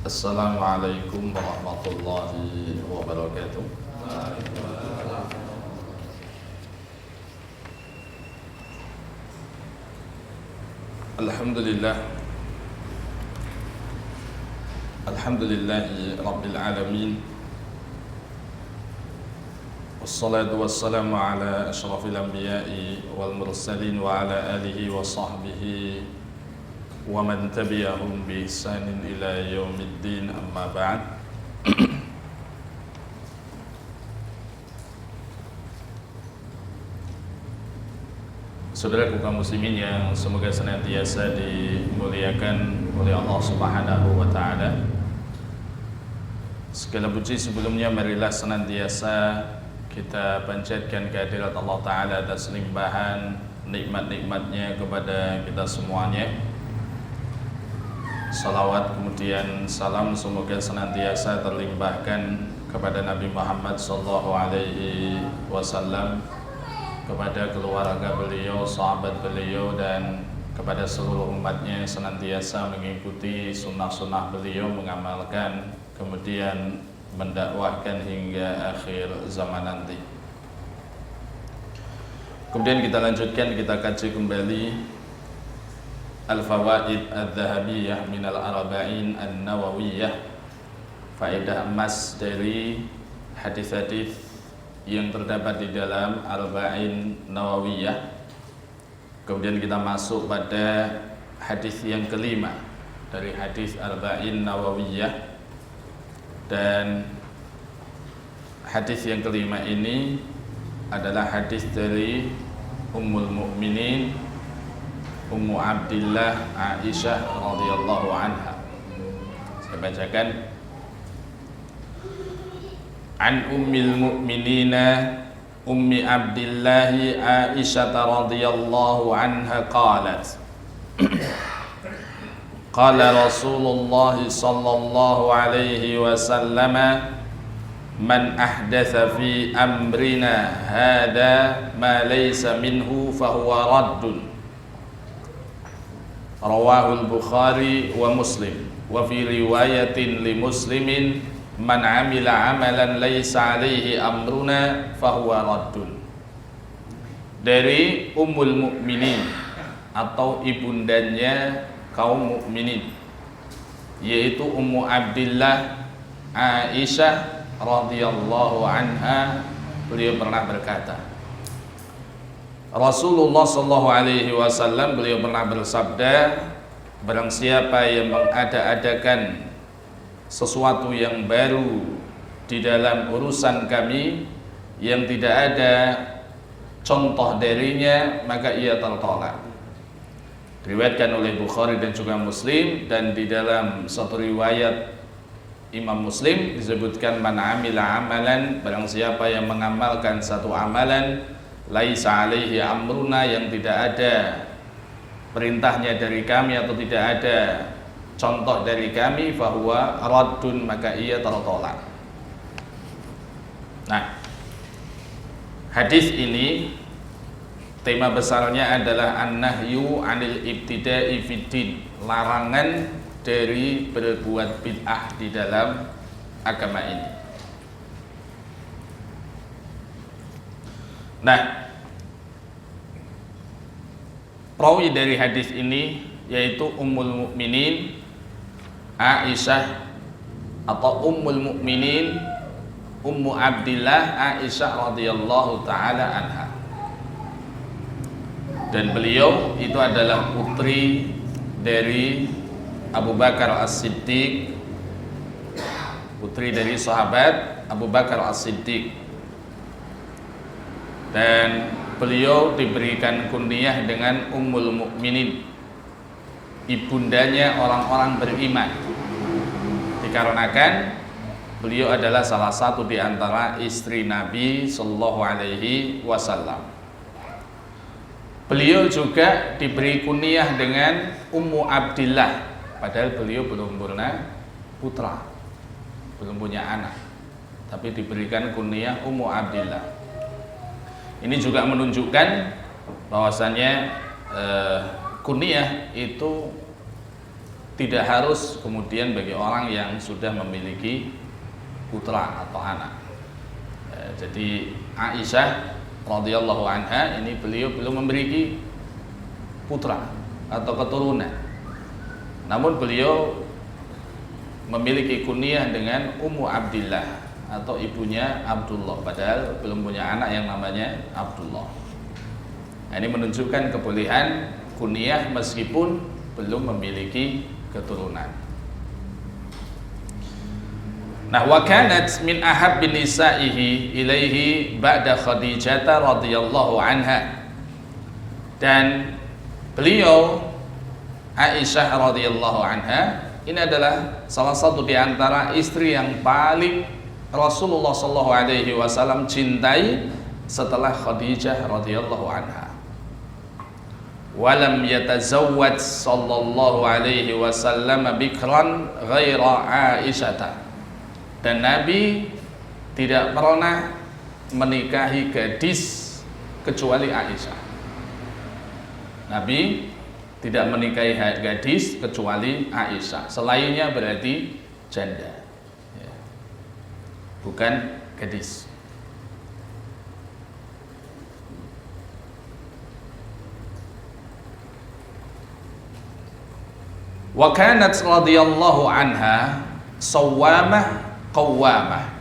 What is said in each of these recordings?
Assalamualaikum warahmatullahi wabarakatuh. Alhamdulillah. Alhamdulillahi rabbil alamin. Wassalatu wassalamu ala asyrafil anbiya'i wal mursalin wa ala alihi wa sahbihi wa man tabi'ahum bi ihsanin ila yaumiddin, amma ba'd. Saudaraku kaum muslimin yang semoga senantiasa dimuliakan oleh Allah Subhanahu wa taala. Segala puji sebelumnya marilah senantiasa kita panjatkan kehadirat Allah taala atas limpahan nikmat-nikmatnya kepada kita semuanya. Salawat kemudian salam semoga senantiasa terlimpahkan kepada Nabi Muhammad sallallahu alaihi wasallam, kepada keluarga beliau, sahabat beliau, dan kepada seluruh umatnya yang senantiasa mengikuti sunnah-sunnah beliau, mengamalkan, kemudian mendakwahkan hingga akhir zaman nanti. Kemudian kita lanjutkan, kita kaji kembali Al-Fawaid Adz-Dzahabiyah min Al-Arba'in An-Nawawiyah, faedah emas dari hadis-hadis yang terdapat di dalam Arba'in Nawawiyah. Kemudian kita masuk pada hadis yang kelima dari hadis Arba'in Nawawiyah, dan hadis yang kelima ini adalah hadis dari Ummul Mukminin Ummu Abdillah Aisyah radhiyallahu anha. Saya bacakan. An ummil mu'minina ummi Abdillah Aisyah radhiyallahu anha qalat qala Rasulullah sallallahu alaihi wasallam man ahdatha fi amrina hadha ma laysa minhu fahuwa raddun. Rawahul Bukhari wa Muslim. Wa fi riwayatin li Muslimin man amila amalan laysa alaihi amruna fahuwa raddun. Dari Ummul Mukminin atau ibundanya kaum mukminin, yaitu Ummu Abdillah Aisyah radhiyallahu anha, beliau pernah berkata, Rasulullah sallallahu alaihi wasallam beliau pernah bersabda, barang siapa yang mengada-adakan sesuatu yang baru di dalam urusan kami yang tidak ada contoh darinya, maka ia tertolak. Diriwayatkan oleh Bukhari dan juga Muslim, dan di dalam satu riwayat Imam Muslim disebutkan man amila amalan, barang siapa yang mengamalkan satu amalan laisa alaihi amruna, yang tidak ada perintahnya dari kami atau tidak ada contoh dari kami, fahuwa raddun, maka ia tertolak. Nah, hadis ini tema besarnya adalah an-nahyu 'anil ibtida'i fiddin, larangan dari berbuat bid'ah di dalam agama ini. Nah, perawi dari hadis ini yaitu Ummul Mukminin Aisyah atau Ummul Mukminin Ummu Abdillah Aisyah radhiyallahu taala anha. Dan beliau itu adalah putri dari Abu Bakar As-Siddiq, putri dari sahabat Abu Bakar As-Siddiq. Dan beliau diberikan kunyah dengan Ummul Mukminin, ibundanya orang-orang beriman, dikarenakan beliau adalah salah satu di antara istri Nabi sallallahu alaihi wasallam. Beliau juga diberi kunyah dengan Ummu Abdillah, padahal beliau belum punya putra, belum punya anak, tapi diberikan kunyah Ummu Abdillah. Ini juga menunjukkan bahwasannya kunyah itu tidak harus kemudian bagi orang yang sudah memiliki putra atau anak. Jadi Aisyah radhiyallahu anha ini beliau belum memiliki putra atau keturunan, namun beliau memiliki kunyah dengan Ummu Abdillah atau ibunya Abdullah, padahal belum punya anak yang namanya Abdullah. Nah, ini menunjukkan kebolehan kunyah meskipun belum memiliki keturunan. Nah, wa kanat min ahabbin nisa'ihi ilaihi ba'da Khadijah radhiyallahu anha. Dan beliau Aisyah radhiyallahu anha ini adalah salah satu di antara istri yang paling Rasulullah sallallahu alaihi wasallam cintai setelah Khadijah radhiyallahu anha. Walam yatazawwaj sallallahu alaihi wasallam bikran ghaira Aisyah. Dan Nabi tidak pernah menikahi gadis kecuali Aisyah. Nabi tidak menikahi gadis kecuali Aisyah. Selainnya berarti janda, bukan gadis. Wa kanat radhiyallahu anha sawwamah qawwamah.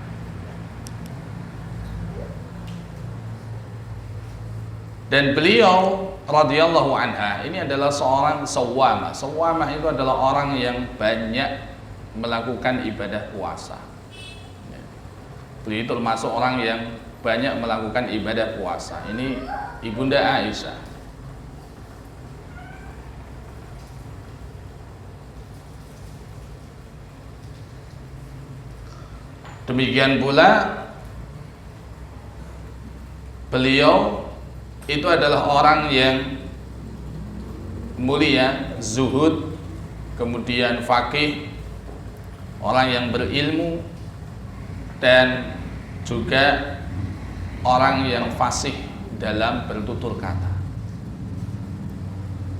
Dan beliau radhiyallahu anha ini adalah seorang sawwamah. Sawwamah itu adalah orang yang banyak melakukan ibadah puasa. Beliau itu termasuk orang yang banyak melakukan ibadah puasa. Ini Ibunda Aisyah. Demikian pula beliau itu adalah orang yang mulia, zuhud, kemudian faqih, orang yang berilmu, dan juga orang yang fasih dalam bertutur kata.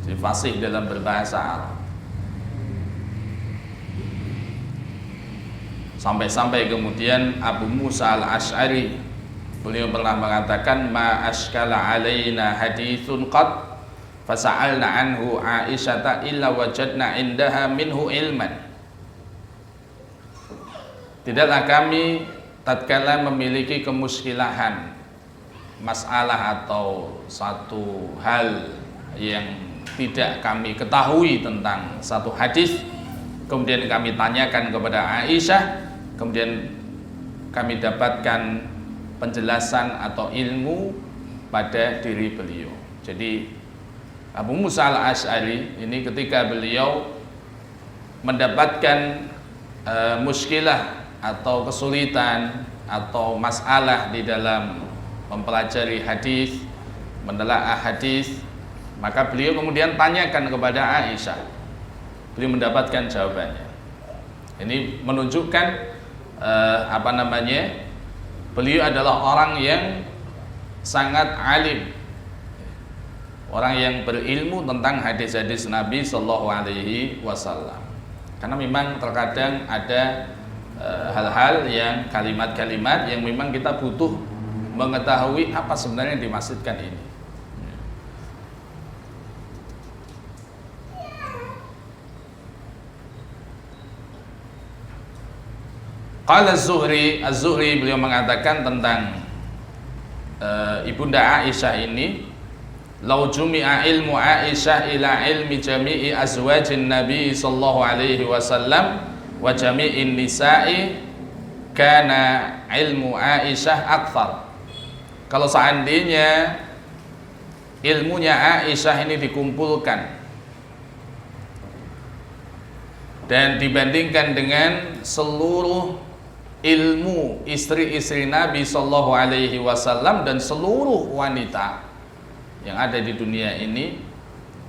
Jadi fasih dalam berbahasa Arab. Sampai-sampai kemudian Abu Musa al-Ash'ari beliau pernah mengatakan, ma ashkala alaina hadithun qad fasa'alna anhu Aisyata illa wajadna indaha minhu ilman. Tidaklah kami tatkala memiliki kemuskilahan masalah atau satu hal yang tidak kami ketahui tentang satu hadis, kemudian kami tanyakan kepada Aisyah, kemudian kami dapatkan penjelasan atau ilmu pada diri beliau. Jadi Abu Musa al-Ash'ari ini ketika beliau mendapatkan muskilah atau kesulitan atau masalah di dalam mempelajari hadis, menelaah hadis, maka beliau kemudian tanyakan kepada Aisyah. Beliau mendapatkan jawabannya. Ini menunjukkan beliau adalah orang yang sangat alim, orang yang berilmu tentang hadis-hadis Nabi Sallallahu Alaihi Wasallam. Karena memang terkadang ada hal-hal yang kalimat-kalimat yang memang kita butuh mengetahui apa sebenarnya yang dimaksudkan ini. Qala Az-Zuhri beliau mengatakan tentang Ibunda Aisyah ini, lau jumi'a ilmu Aisyah ila ilmi jami'i azwajin Nabi sallallahu alaihi wasallam wa jami'in nisa'i kana ilmu Aisyah akthar. Kalau seandainya ilmunya Aisyah ini dikumpulkan dan dibandingkan dengan seluruh ilmu istri-istri Nabi Sallallahu Alaihi Wasallam dan seluruh wanita yang ada di dunia ini,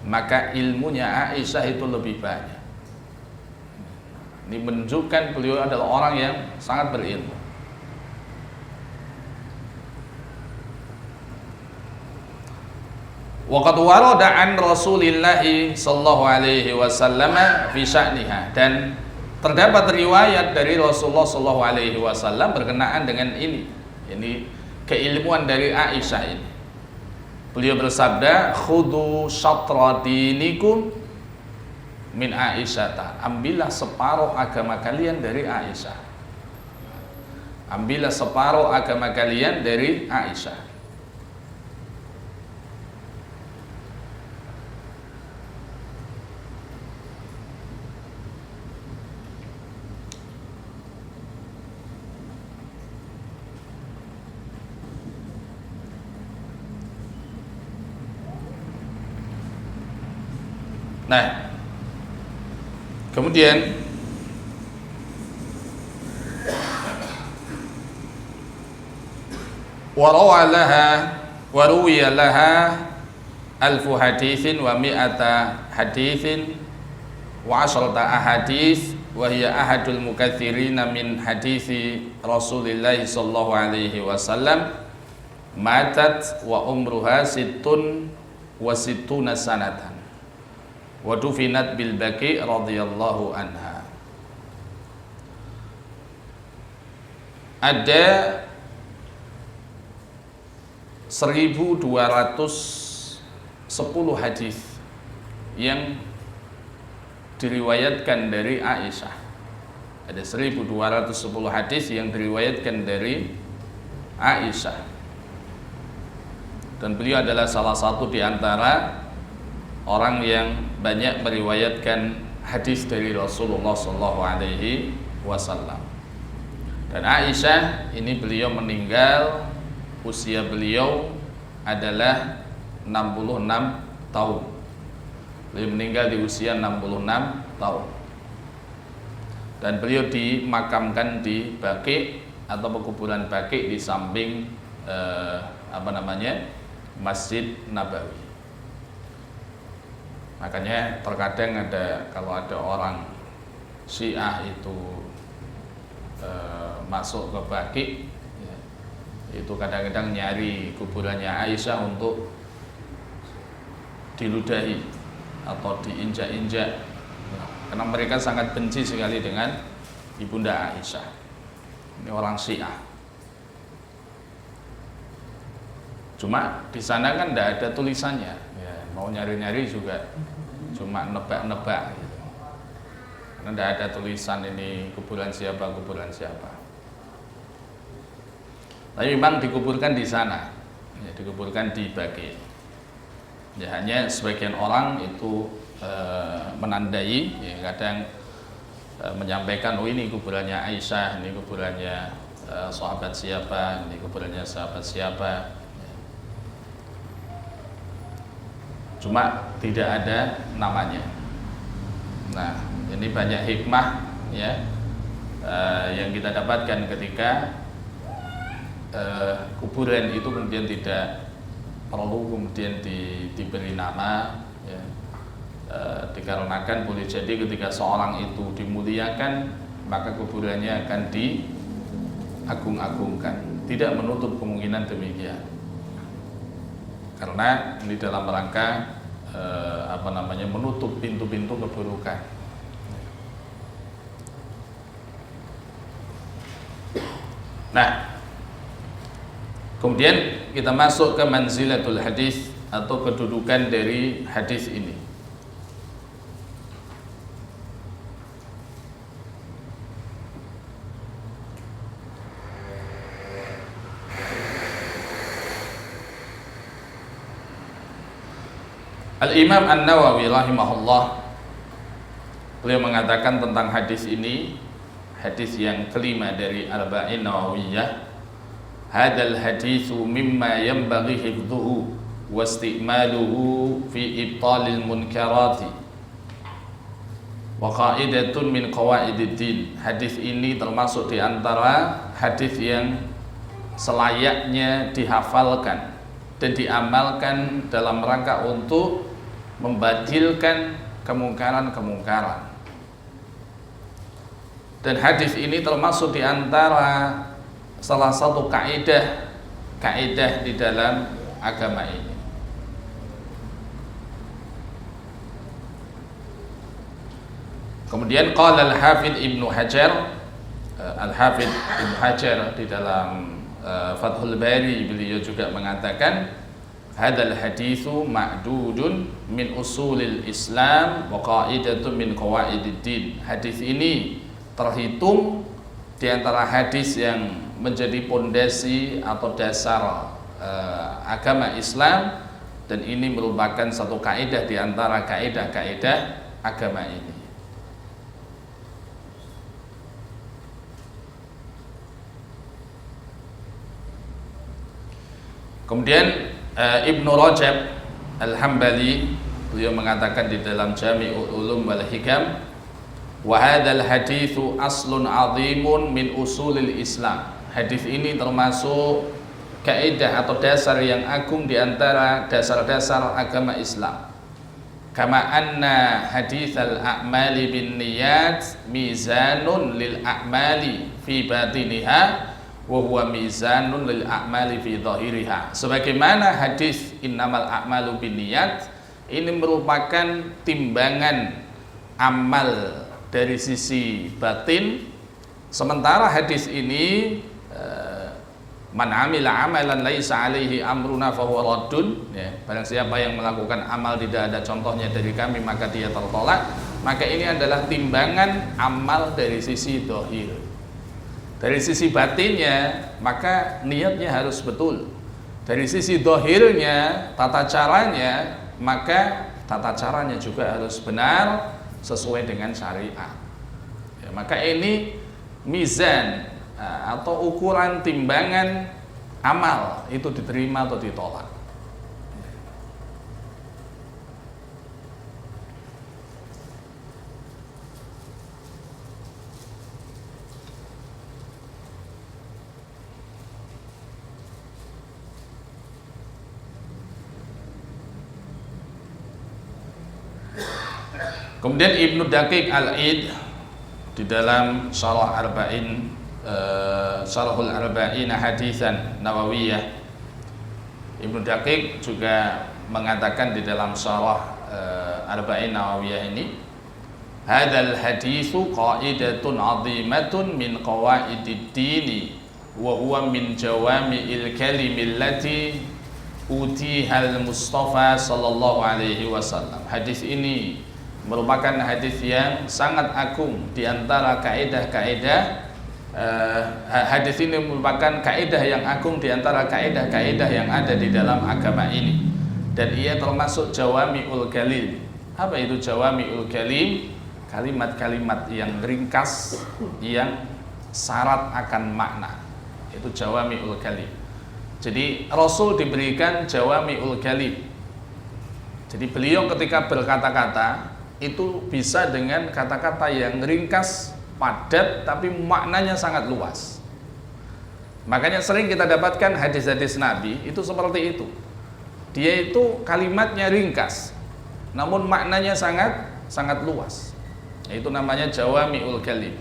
maka ilmunya Aisyah itu lebih banyak. Ini menunjukkan beliau adalah orang yang sangat berilmu. qad warada an Rasulillah sallallahu alaihi wasallam fi sya'niha, dan terdapat riwayat dari Rasulullah sallallahu alaihi wasallam berkenaan dengan ini. Ini keilmuan dari Aisyah ini. Beliau bersabda, "Khudhu syatra dinikum min Aisyah." Ambillah separuh agama kalian dari Aisyah. Ambillah separuh agama kalian dari Aisyah. Nah, kemudian waruwiya laha alfu hadithin wa mi'ata hadithin wa asyrata ahadith wa hiya ahadul mukaththirina min hadithi Rasulillah sallallahu alaihi wasallam matat wa umruha sittun wa sittuna sanatan wa dufinat bil Baqi radhiyallahu anha. Ada 1210 hadis yang diriwayatkan dari Aisyah. Ada 1210 hadis yang diriwayatkan dari Aisyah. Dan beliau adalah salah satu di antara orang yang banyak meriwayatkan hadis dari Rasulullah sallallahu alaihi wasallam. Dan Aisyah ini beliau meninggal, usia beliau adalah 66 tahun. Beliau meninggal di usia 66 tahun. Dan beliau dimakamkan di Baqi atau kuburan Baqi di samping Masjid Nabawi. Makanya terkadang kalau ada orang Syiah itu masuk ke Baqi, ya, itu kadang-kadang nyari kuburannya Aisyah untuk diludahi atau diinjak-injak, karena mereka sangat benci sekali dengan ibunda Aisyah. Ini orang Syiah. Cuma di sana kan tidak ada tulisannya, ya, mau nyari-nyari juga cuma nebak-nebak gitu. Karena tidak ada tulisan ini kuburan siapa. Tapi memang dikuburkan di sana, ya, dikuburkan di Baqi. Ya, hanya sebagian orang itu menandai, ya, kadang menyampaikan, oh ini kuburannya Aisyah, ini kuburannya sahabat siapa, ini kuburannya sahabat siapa. Cuma tidak ada namanya. Nah, ini banyak hikmah, ya, yang kita dapatkan ketika kuburan itu kemudian tidak perlu kemudian diberi nama, ya, dikarenakan boleh jadi ketika seorang itu dimuliakan maka kuburannya akan diagung-agungkan. Tidak menutup kemungkinan demikian, karena ini dalam rangka menutup pintu-pintu keburukan. Nah, kemudian kita masuk ke manzilatul hadis atau kedudukan dari hadis ini. Al-Imam An-Nawawi rahimahullah, beliau mengatakan tentang hadis ini, hadis yang kelima dari Arba'in Nawawiyah, hadal hadithu mimma yanbaghi hifdhuhu wa isti'maluhu fi ibtalil munkarati wa qa'idatun min qawaidid-din. Hadis ini termasuk di antara hadis yang selayaknya dihafalkan dan diamalkan dalam rangka untuk membatilkan kemungkaran-kemungkaran. Dan hadis ini termasuk di antara salah satu kaidah di dalam agama ini. Kemudian qala al-Hafidz Ibnu Hajar, Al-Hafidz Ibnu Hajar di dalam Fathul Bari beliau juga mengatakan hadzal haditsu ma'dudun min usulil Islam wa qa'idatun min qawaidid din. Hadis ini terhitung di antara hadis yang menjadi pondasi atau dasar agama Islam, dan ini merupakan satu kaidah di antara kaidah-kaidah agama ini. Kemudian Ibnu Rajab Al-Hambali beliau mengatakan di dalam Jami'ul Ulum wal Hikam, wa hadzal haditsu aslun 'azimun min usulil Islam. Hadis ini termasuk kaidah atau dasar yang agung di antara dasar-dasar agama Islam. Kama anna haditsal a'mali bin niyat mizanun lil a'mali fi batiniha wa huwa mizanun lil a'mali fi dhahiriha. Sebagaimana hadis innamal a'malu binniyat ini merupakan timbangan amal dari sisi batin, sementara hadis ini man amila amalan laisa alaihi amruna fahuwa raddun, ya, barang siapa yang melakukan amal tidak ada contohnya dari kami maka dia tertolak. Maka ini adalah timbangan amal dari sisi dhahir. Dari sisi batinnya maka niatnya harus betul. Dari sisi dhahirnya, tata caranya, maka tata caranya juga harus benar sesuai dengan syariat. Ya, maka ini mizan atau ukuran timbangan amal itu diterima atau ditolak. Kemudian Ibnu Daqiq Al-Id di dalam Syarah Arba'in Syarahul Arba'in Haditsan Nawawiyah, Ibnu Daqiq juga mengatakan di dalam Syarah Arba'in Nawawiyah ini, hadzal haditsu qa'idatun 'azimatun min qawaidid dini wa huwa min jawami'il kalimil lati utihal Mustafa sallallahu alaihi wasallam. Hadis ini merupakan hadis yang sangat agung di antara kaidah-kaidah. Hadis ini merupakan kaidah yang agung di antara kaidah-kaidah yang ada di dalam agama ini, dan ia termasuk jawami'ul kalim. Apa itu jawami'ul kalim? Kalimat-kalimat yang ringkas yang syarat akan makna, itu jawami'ul kalim. Jadi Rasul diberikan jawami'ul kalim. Jadi beliau ketika berkata-kata itu bisa dengan kata-kata yang ringkas, padat, tapi maknanya sangat luas. Makanya sering kita dapatkan hadis-hadis Nabi itu seperti itu. Dia itu kalimatnya ringkas, namun maknanya sangat luas. Itu namanya jawami'ul kalim.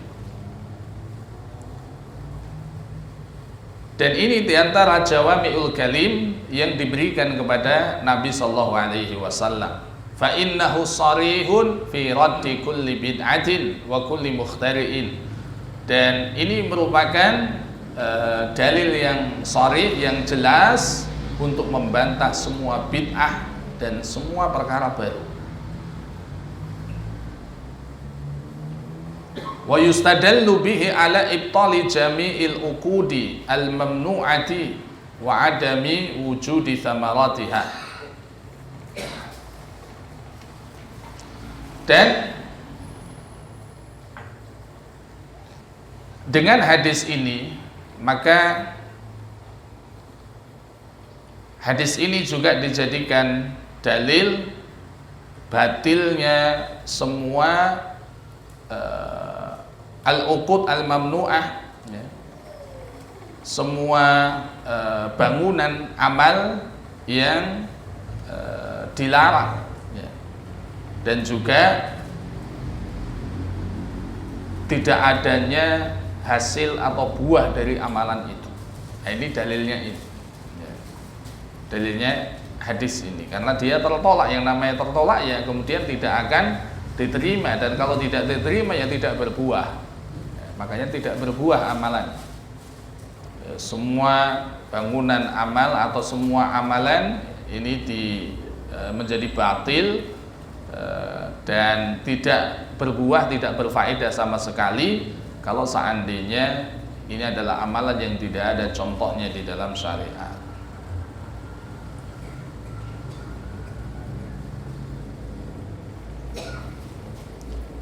Dan ini diantara jawami'ul kalim yang diberikan kepada Nabi Sallallahu Alaihi Wasallam. Fa innahu sarihun fi raddi kulli bid'atin wa kulli mukhtari'in. Dan ini merupakan dalil yang sharih, yang jelas untuk membantah semua bid'ah dan semua perkara baru. Wa yustadallu bihi ala ibtali jami'il uqudi al-mamnu'ati wa adami wujudi thamaratiha. Dan dengan hadis ini, maka hadis ini juga dijadikan dalil batilnya semua al-uqud al-mamnu'ah, ya, semua bangunan amal yang dilarang, ya, dan juga tidak adanya hasil atau buah dari amalan itu. Nah, ini dalilnya ini, ya, dalilnya hadis ini, karena dia tertolak. Yang namanya tertolak ya kemudian tidak akan diterima, dan kalau tidak diterima ya tidak berbuah. Makanya tidak berbuah amalan. Semua bangunan amal atau semua amalan ini menjadi batil dan tidak berbuah, tidak berfaedah sama sekali kalau seandainya ini adalah amalan yang tidak ada contohnya di dalam syariat.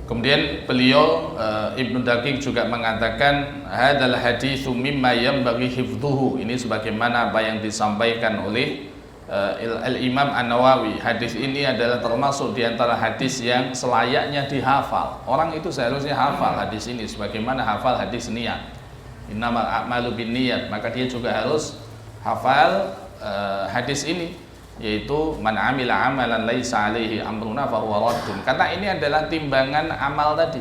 Kemudian beliau Ibnu Daqiq juga mengatakan hadzal haditsu mimma yanbaghi hifdhuhu. Ini sebagaimana apa yang disampaikan oleh Al-Imam An-Nawawi. Hadis ini adalah termasuk di antara hadis yang selayaknya dihafal. Orang itu seharusnya hafal hadis ini sebagaimana hafal hadis niat. Innamal a'malu binniyat. Maka dia juga harus hafal hadis ini, yaitu man amila amalan laisa alaihi amruna fahuwa raddun. Karena ini adalah timbangan amal tadi.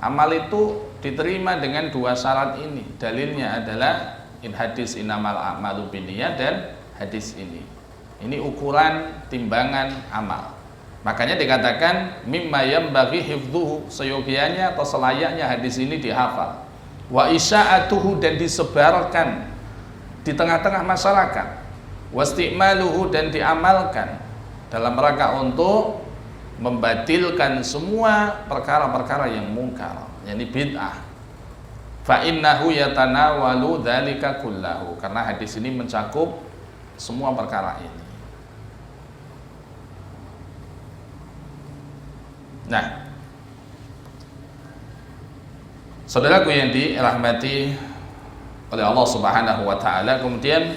Amal itu diterima dengan dua syarat ini. Dalilnya adalah hadis innamal a'malu binniyat dan hadis ini. Ini ukuran timbangan amal. Makanya dikatakan mimma yanbaghi hifdhuhu, seyogianya atau selayaknya hadis ini dihafal. Wa isya'atuhu, dan disebarkan di tengah-tengah masyarakat. Wasti'maluhu, dan diamalkan dalam rangka untuk membatilkan semua perkara-perkara yang mungkar, yakni bid'ah. Fa innahu yatanawalu dzalika kullahu, karena hadis ini mencakup semua perkara ini. Nah, saudaraku yang dirahmati oleh Allah Subhanahu wa taala, kemudian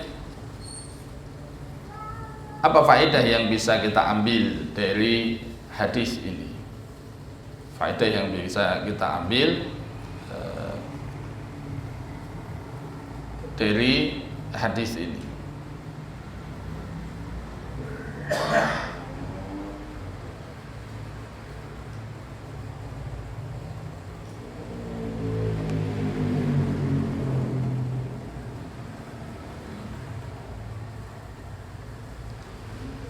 apa faedah yang bisa kita ambil dari hadis ini? Faedah yang bisa kita ambil dari hadis ini.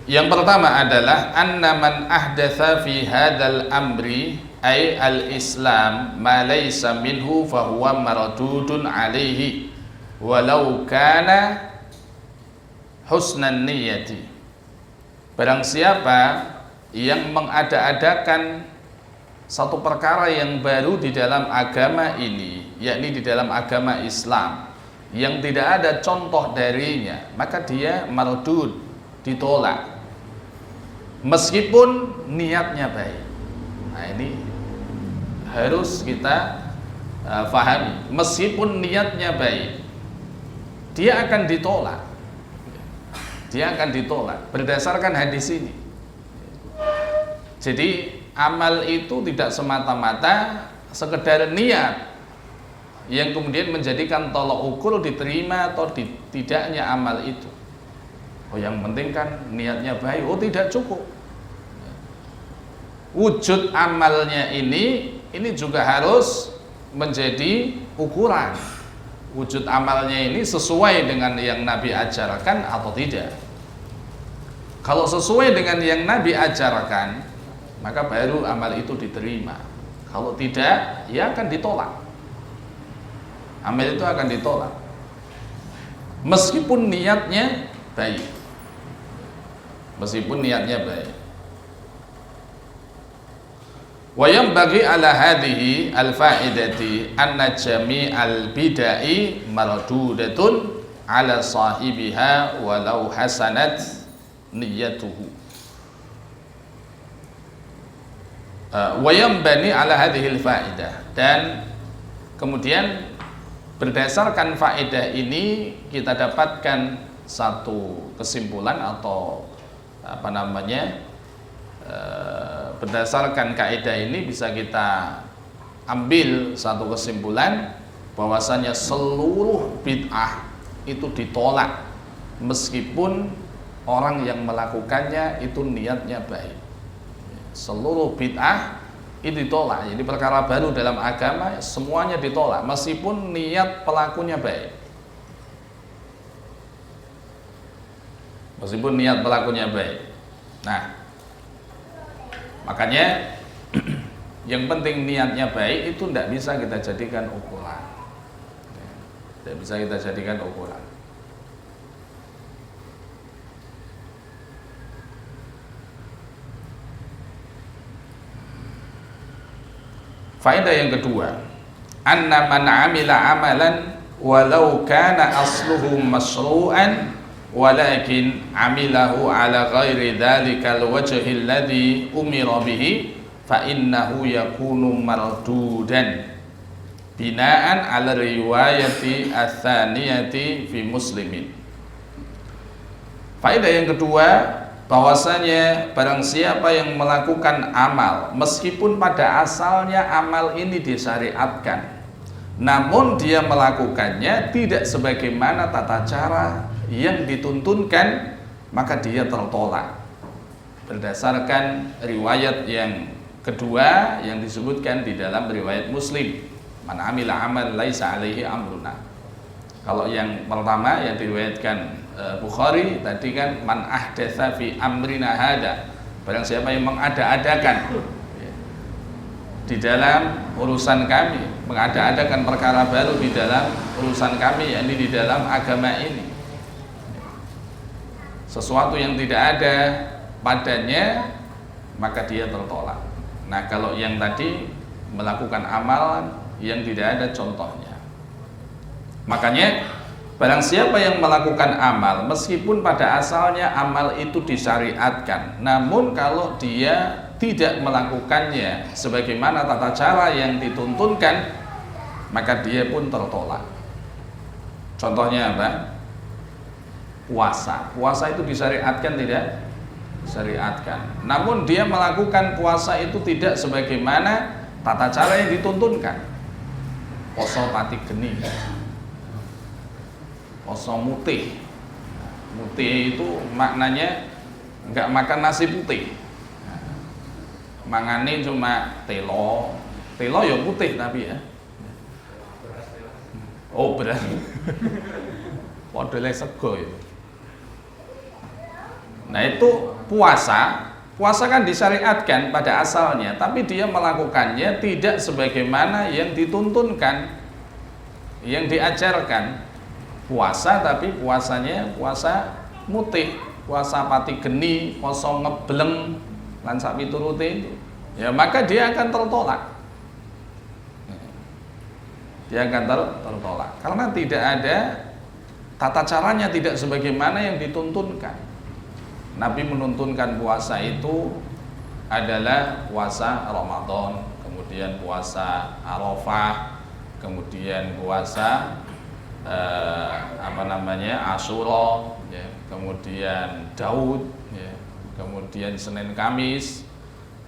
Yang pertama adalah anna man ahdatsa fi hadzal amri ay al-islam ma laysa minhu fa huwa mardudun alaihi walau kana husnan niyyati. Barang siapa yang mengada-adakan satu perkara yang baru di dalam agama ini, yakni di dalam agama Islam, yang tidak ada contoh darinya, maka dia mardud, ditolak, meskipun niatnya baik. Nah, ini harus kita fahami. Meskipun niatnya baik, dia akan ditolak. Dia akan ditolak berdasarkan hadis ini. Jadi amal itu tidak semata-mata sekedar niat yang kemudian menjadikan tolak ukur diterima atau tidaknya amal itu. Oh, yang penting kan niatnya baik. Oh, tidak cukup. Wujud amalnya ini juga harus menjadi ukuran. Wujud amalnya ini sesuai dengan yang Nabi ajarkan atau tidak. Kalau sesuai dengan yang Nabi ajarkan, maka baru amal itu diterima. Kalau tidak, ya akan ditolak. Amal itu akan ditolak meskipun niatnya baik. Meskipun niatnya baik. Wa yanbaghi ala hadhihi al-faidati anna jami'al bid'ah mardudatun ala sahibiha walau hasanat niyyatuhu. Wa yanbani ala hadhihi al-faidah, dan kemudian berdasarkan faedah ini kita dapatkan satu kesimpulan atau berdasarkan kaidah ini bisa kita ambil satu kesimpulan bahwasanya seluruh bid'ah itu ditolak meskipun orang yang melakukannya itu niatnya baik. Seluruh bid'ah itu ditolak. Jadi perkara baru dalam agama semuanya ditolak meskipun niat pelakunya baik. Meskipun niat pelakunya baik. Nah, makanya Yang penting niatnya baik, itu tidak bisa kita jadikan ukuran. Tidak bisa kita jadikan ukuran. Faedah yang kedua, anna man amila amalan walau kana asluhu masyru'an walakin amilahu ala ghairi dhalikal wajhi alladhi umira bihi fa innahu yakunu mardudan binaan ala riwayati ats-tsaniyati fi muslimin. Faedah yang kedua, bahwasanya barang siapa yang melakukan amal meskipun pada asalnya amal ini disyariatkan, namun dia melakukannya tidak sebagaimana tata cara yang dituntunkan, maka dia tertolak berdasarkan riwayat yang kedua yang disebutkan di dalam riwayat Muslim, man amila amal laisa alaihi amruna. Kalau yang pertama yang diriwayatkan Bukhari tadi kan, man ahdatsa fi amrina hada, barang siapa yang mengada-adakan di dalam urusan kami, mengada-adakan perkara baru di dalam urusan kami, yakni di dalam agama ini, sesuatu yang tidak ada padanya, maka dia tertolak. Nah, kalau yang tadi melakukan amalan yang tidak ada contohnya, makanya barang siapa yang melakukan amal meskipun pada asalnya amal itu disyariatkan, namun kalau dia tidak melakukannya sebagaimana tata cara yang dituntunkan, maka dia pun tertolak. Contohnya apa? Puasa. Puasa itu disyariatkan tidak? Disyariatkan. Namun dia melakukan puasa itu tidak sebagaimana tata cara yang dituntunkan. Poso pati geni, poso mutih. Mutih itu maknanya enggak makan nasi putih, mangane cuma telo. Telo ya putih tapi ya. Oh beras. Podele sego itu. Nah itu puasa. Puasa kan disyariatkan pada asalnya, tapi dia melakukannya tidak sebagaimana yang dituntunkan, yang diajarkan. Puasa tapi puasanya puasa mutih, puasa pati geni, poso ngebleng lan sak piturute itu, ya maka dia akan tertolak. Dia akan tertolak karena tidak ada tata caranya, tidak sebagaimana yang dituntunkan. Nabi menuntunkan puasa itu adalah puasa Ramadan, kemudian puasa Arafah, kemudian puasa Asyura, ya, kemudian Daud, ya, kemudian Senin Kamis,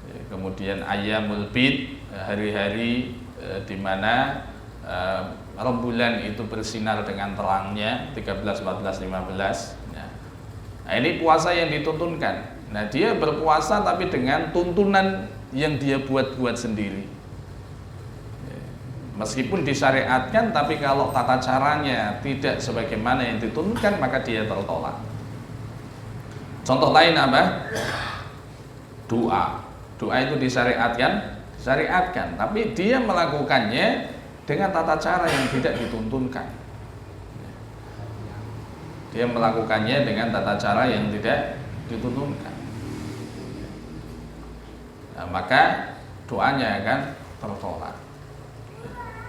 ya, kemudian Ayyamul Bid, hari-hari di mana rembulan itu bersinar dengan terangnya 13, 14, 15. Nah, ini puasa yang dituntunkan. Nah, dia berpuasa tapi dengan tuntunan yang dia buat-buat sendiri. Meskipun disyariatkan, tapi kalau tata caranya tidak sebagaimana yang dituntunkan, maka dia tertolak. Contoh lain apa? Doa. Doa itu disyariatkan, tapi dia melakukannya dengan tata cara yang tidak dituntunkan. Dia melakukannya dengan tata cara yang tidak dituntunkan. Nah, maka doanya akan tertolak.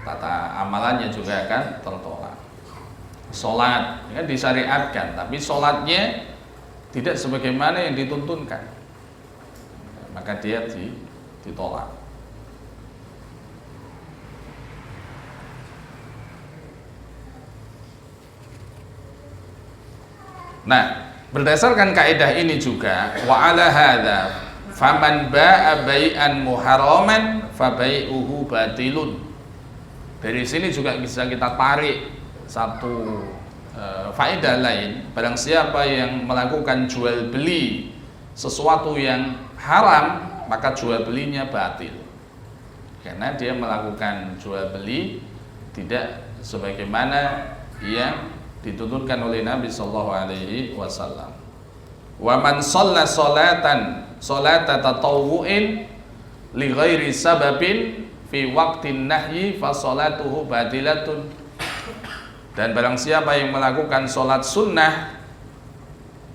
Tata amalannya juga akan tertolak. Sholat kan disyariatkan, tapi sholatnya tidak sebagaimana yang dituntunkan, maka dia ditolak. Nah, berdasarkan kaidah ini juga, wa ala hadza faman ba'a bai'an muharraman fa bai'uhu batilun. Dari sini juga bisa kita tarik satu faedah lain. Barang siapa yang melakukan jual beli sesuatu yang haram, maka jual belinya batil, karena dia melakukan jual beli tidak sebagaimana yang dituntunkan oleh Nabi Sallallahu Alaihi Wasallam. Wa man shalla sholata tatawwu'in li ghairi sababin fi waqtin nahyi fa sholatuhu batilatun. Dan barang siapa yang melakukan sholat sunnah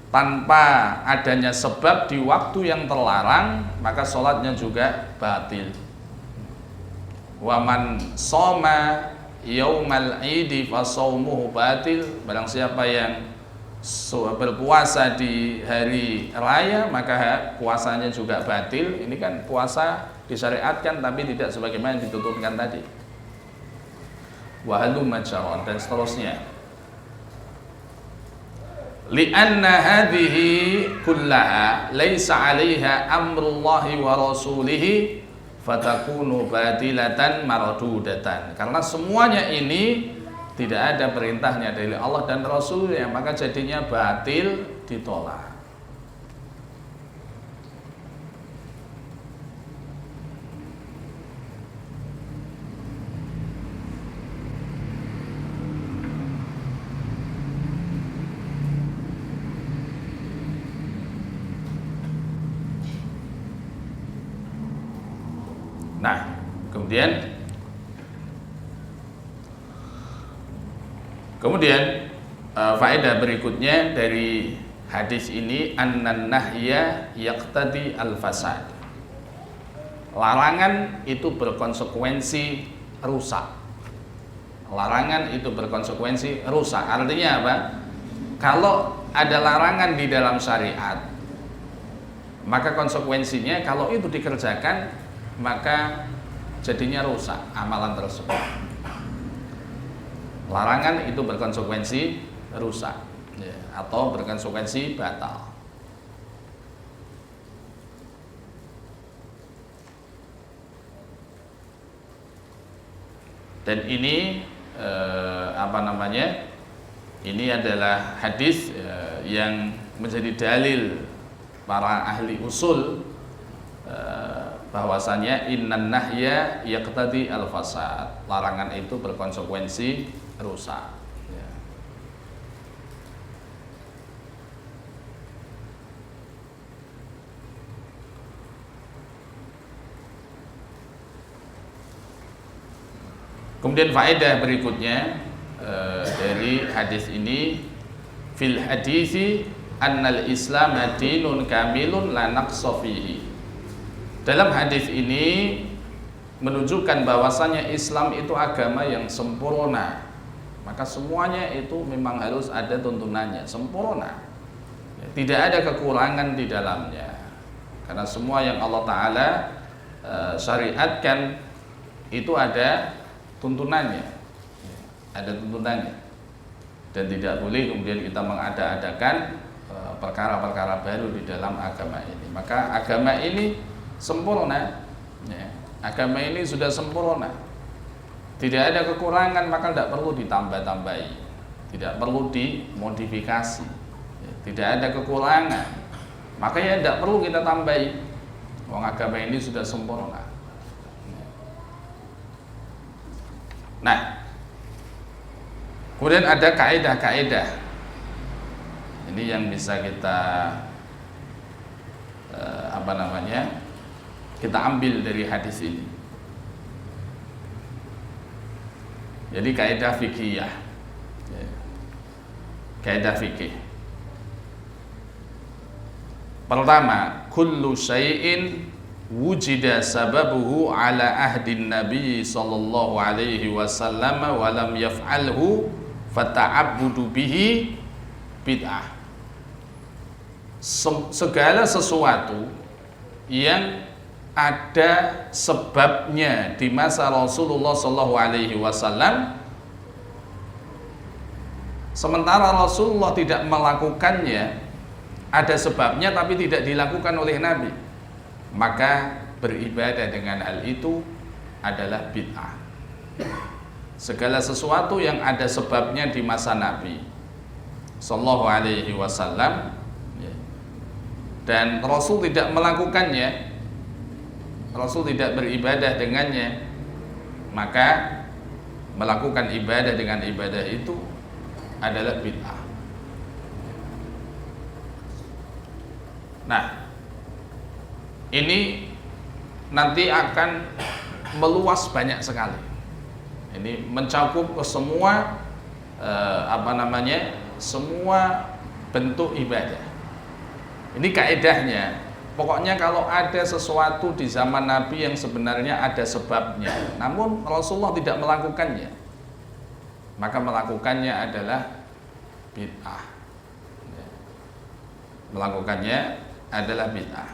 tanpa adanya sebab di waktu yang terlarang, maka sholatnya juga batil. Wa man shoma yaumal idi fa shaumuhu batil. Barang siapa yang berpuasa di hari raya, maka puasanya juga batil. Ini kan puasa disyariatkan tapi tidak sebagaimana yang dituturkan tadi. Wa halumma jarra, dan seterusnya. Li'anna hadhihi kullaha laisa 'alaiha amrullahi wa rasulihi fatakunu batilatan mardudatan. Karena semuanya ini tidak ada perintahnya dari Allah dan Rasulnya, maka jadinya batil, ditolak. Nah, kemudian faedah berikutnya dari hadis ini, annan nahya yaqtadi al-fasad. Larangan itu berkonsekuensi rusak. Larangan itu berkonsekuensi rusak. Artinya apa? Kalau ada larangan di dalam syariat, maka konsekuensinya kalau itu dikerjakan, maka jadinya rusak amalan tersebut. Larangan itu berkonsekuensi rusak, ya, atau berkonsekuensi batal. Dan ini ini adalah hadis yang menjadi dalil para ahli usul bahwasanya innan nahya yaqtadi al-fasad. Larangan itu berkonsekuensi rusak. Ya. Kemudian faedah berikutnya dari hadis ini, fil hadisi annal islam dinun kamilun la naqsa fihi. Dalam hadis ini menunjukkan bahwasanya Islam itu agama yang sempurna. Maka semuanya itu memang harus ada tuntunannya, sempurna. Tidak ada kekurangan di dalamnya. Karena semua yang Allah Ta'ala syariatkan itu ada tuntunannya. Ada tuntunannya. Dan tidak boleh kemudian kita mengada-adakan perkara-perkara baru di dalam agama ini. Maka agama ini sempurna, ya. Agama ini sudah sempurna, tidak ada kekurangan, maka tidak perlu ditambah-tambahi, tidak perlu dimodifikasi, ya. Tidak ada kekurangan, makanya tidak perlu kita tambahi. Wong agama ini sudah sempurna. Nah, kemudian ada kaidah-kaidah ini yang bisa kita kita ambil dari hadis ini. Jadi kaidah fikih, kaidah fikih. Pertama, kullu syai'in wujida sababuhu ala ahdin nabi sallallahu alaihi wasallam wa lam yaf'alhu fata'abbudu bihi bid'ah. Segala sesuatu yang ada sebabnya di masa Rasulullah sallallahu alaihi wasallam, sementara Rasulullah tidak melakukannya, ada sebabnya tapi tidak dilakukan oleh Nabi, maka beribadah dengan hal itu adalah bid'ah. Segala sesuatu yang ada sebabnya di masa Nabi sallallahu alaihi wasallam dan Rasul tidak melakukannya, Rasul tidak beribadah dengannya, maka melakukan ibadah dengan ibadah itu adalah bid'ah. Nah, ini nanti akan meluas banyak sekali. Ini mencakup ke semua semua bentuk ibadah. Ini kaedahnya. Pokoknya kalau ada sesuatu di zaman Nabi yang sebenarnya ada sebabnya, namun Rasulullah tidak melakukannya, maka melakukannya adalah bid'ah. Melakukannya adalah bid'ah.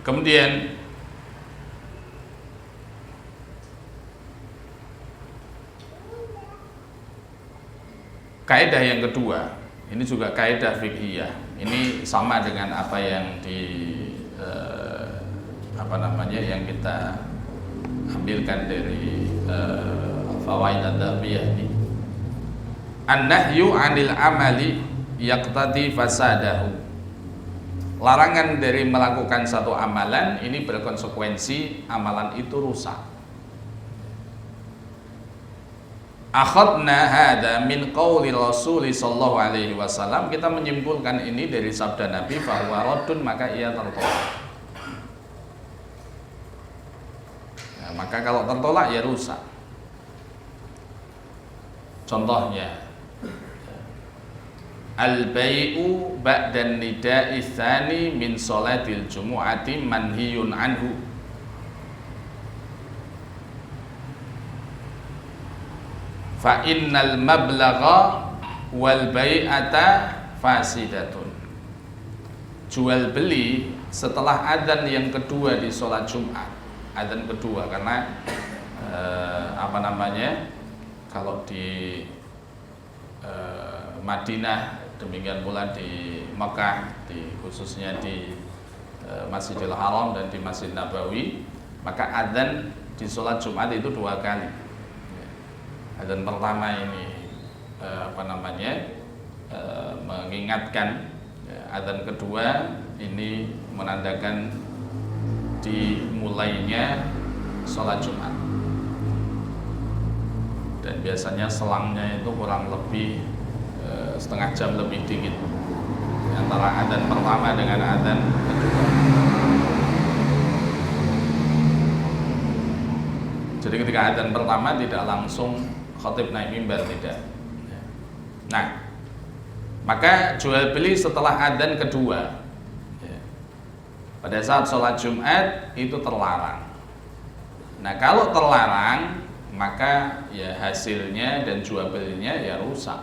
Kemudian kaidah yang kedua, ini juga kaidah fiqhiyah. Ini sama dengan apa yang yang kita ambilkan dari Fawaid Ad-Dhabiyah ini. An-nahyu 'anil amali yaqtadi fasadahu. Larangan dari melakukan satu amalan ini berkonsekuensi amalan itu rusak. Akhadna hada min qauli Rasul sallallahu alaihi wasallam, kita menyimpulkan ini dari sabda Nabi, bahwa raddun, maka ia tertolak. Nah, maka kalau tertolak ya rusak. Contohnya al-bai'u ba'dan nida'i tsani min sholatil jumu'ati manhiyun anhu. Fa innal mablagha wal bai'ata fasidatun. Jual beli setelah adzan yang kedua di sholat Jumat, adzan kedua, karena kalau di Madinah, demikian pula di Mekah, khususnya di Masjidil Haram dan di Masjid Nabawi, maka adzan di sholat Jumat itu 2 kali. Adzan pertama ini mengingatkan, adzan kedua ini menandakan dimulainya sholat Jumat. Dan biasanya selangnya itu kurang lebih setengah jam lebih dikit antara adzan pertama dengan adzan kedua. Jadi ketika adzan pertama tidak langsung khatib naik mimbar, tidak. Nah, maka jual beli setelah adzan kedua pada saat sholat Jumat itu terlarang. Nah, kalau terlarang, maka ya hasilnya dan jual belinya ya rusak.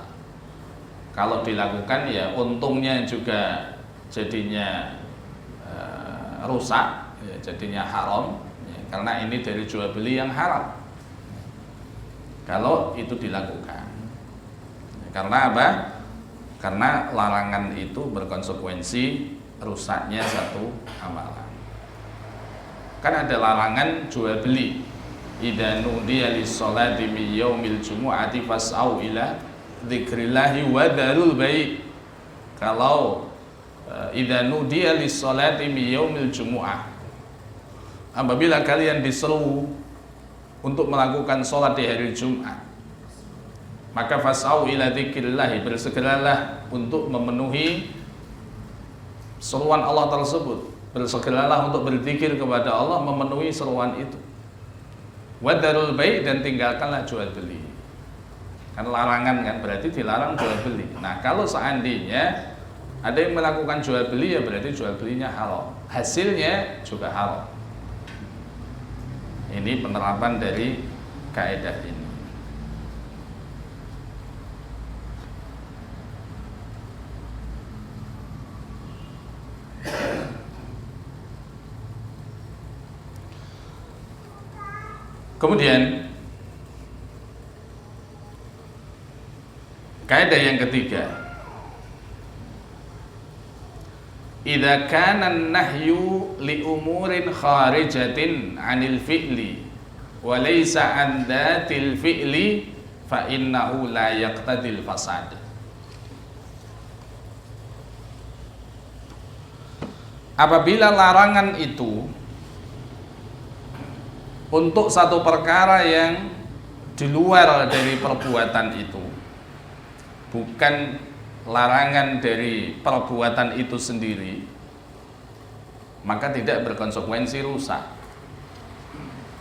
Kalau dilakukan ya untungnya juga jadinya rusak, ya, jadinya haram, ya, karena ini dari jual beli yang haram. Kalau itu dilakukan, karena apa? Karena larangan itu berkonsekuensi rusaknya satu amalan. Kan ada larangan jual beli. Idza nudiya lis-sholati min yaumil jumu'ati fas'au ila dzikrillahi wa dzarul bai'. Kalau idza nudiya lis-sholati min yaumil jumu'ah, apabila kalian diseru untuk melakukan sholat di hari Jumat, maka fas'au ila dzikrillahi, bersegeralah untuk memenuhi seruan Allah tersebut, bersegeralah untuk berzikir kepada Allah, memenuhi seruan itu. Wadarul bai', dan tinggalkanlah jual beli. Kan larangan, kan berarti dilarang jual beli. Nah, kalau seandainya ada yang melakukan jual beli, ya berarti jual belinya haram, hasilnya juga haram. Ini penerapan dari kaidah ini. Kemudian kaidah yang ketiga, idza kana an-nahyu li umurin kharijatin 'anil fi'li wa laysa 'an dhatil fi'li fa innahu la yaqtadil fasad. Apabila larangan itu untuk satu perkara yang di luar dari perbuatan itu, bukan larangan dari perbuatan itu sendiri, maka tidak berkonsekuensi rusak.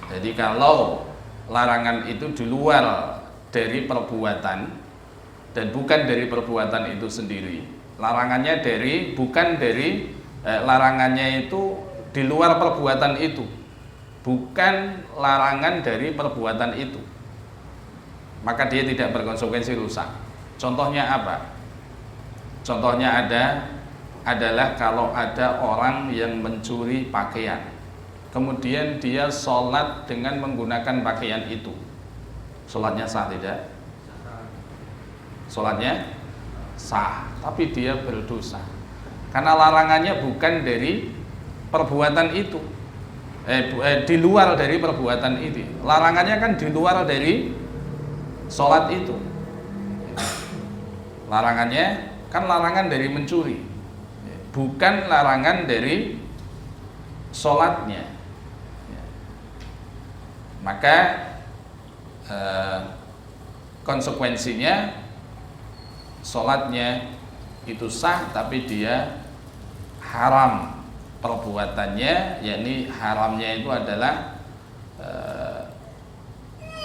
Jadi kalau larangan itu di luar dari perbuatan dan bukan dari perbuatan itu sendiri, larangannya larangannya itu di luar perbuatan itu, bukan larangan dari perbuatan itu, maka dia tidak berkonsekuensi rusak. Contohnya apa? Contohnya adalah kalau ada orang yang mencuri pakaian, kemudian dia sholat dengan menggunakan pakaian itu, sholatnya sah tidak? Sholatnya sah, tapi dia berdosa karena larangannya bukan dari perbuatan itu, di luar dari perbuatan itu. Larangannya kan di luar dari sholat itu. Larangannya kan larangan dari mencuri, bukan larangan dari sholatnya. Maka konsekuensinya sholatnya itu sah, tapi dia haram perbuatannya, yakni haramnya itu adalah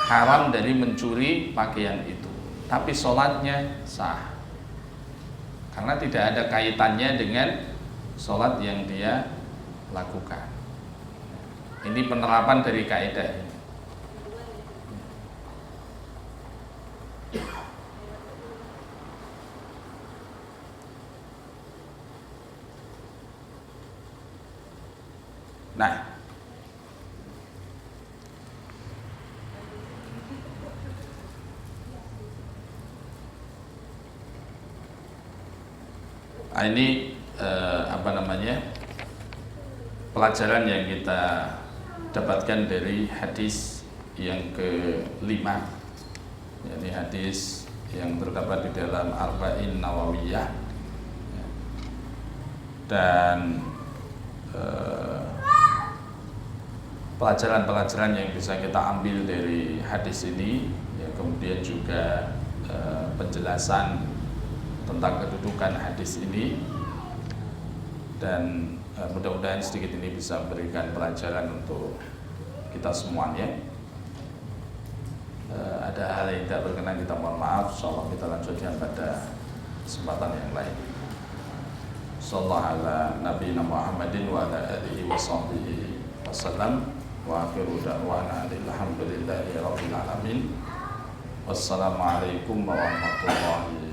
haram dari mencuri pakaian itu, tapi sholatnya sah karena tidak ada kaitannya dengan sholat yang dia lakukan. Ini penerapan dari kaidah ini. Nah, ini pelajaran yang kita dapatkan dari hadis yang kelima, yakni hadis yang terdapat di dalam Arba'in Nawawiyah, dan pelajaran-pelajaran yang bisa kita ambil dari hadis ini, ya, kemudian juga penjelasan tentang kedudukan hadis ini, dan mudah-mudahan sedikit ini bisa memberikan pelajaran untuk kita semuanya. Ada hal yang tidak berkenan kita mohon maaf. Insyaallah kita lanjutkan pada kesempatan yang lain. Sallallahu ala nabiyina Muhammadin wa ala alihi wa sahbihi wasallam, wa akhiru da'wana alhamdulillahi rabbil alamin. Wassalamualaikum warahmatullahi